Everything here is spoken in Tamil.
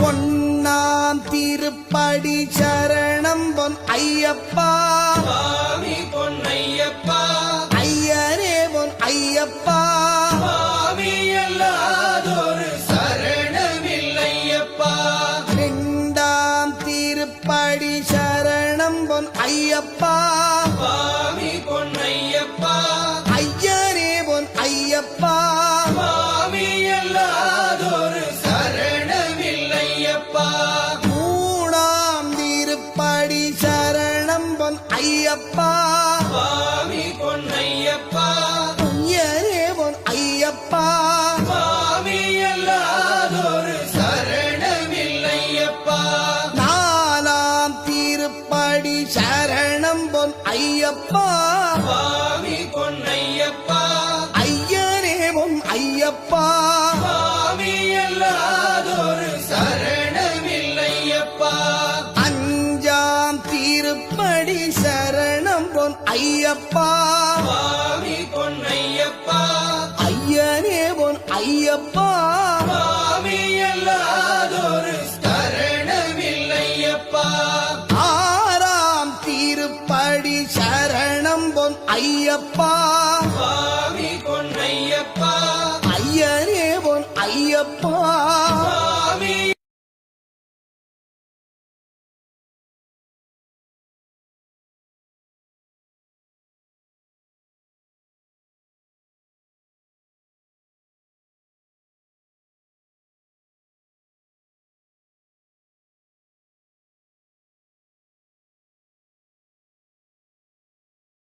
பொன்னாம் திருப்படி சரணம் பொன் ஐயப்பா சுவாமி பொன்னையப்பா ஐயரே பொன் ஐயப்பா சுவாமி எல்லாதொரு சரணமில்லையப்பா இரண்டாம் திருப்படி சரணம் பொன் ஐயப்பா சுவாமி பொன்னையப்பா ஐயரே பொன் ஐயப்பா சுவாமி எல்லாதொரு சரணமில்லையப்பா மூணாம் திருப்படி சரணம் பொன் ஐயப்பா சுவாமி பொன்னையப்பா ஐயரே பொன் ஐயப்பா சுவாமி எல்லாதொரு சரணமில்லையப்பா நாலாம் திருப்படி சரணம் பொன் ஐயப்பா சுவாமி பொன்னையப்பா ஐயரே பொன் ஐயப்பா சுவாமி எல்லாதொரு சரணமில்லையப்பா அஞ்சாம் திருப்படி சரணம் பொன் ஐயப்பா சுவாமி பொன்னையப்பா ஐயரே பொன் ஐயப்பா சுவாமி எல்லாதொரு சரணமில்லையப்பா ஆறாம் திருப்படி சரணம் பொன் ஐயப்பா சுவாமி பொன்னையப்பா ஐயரே பொன் ஐயப்பா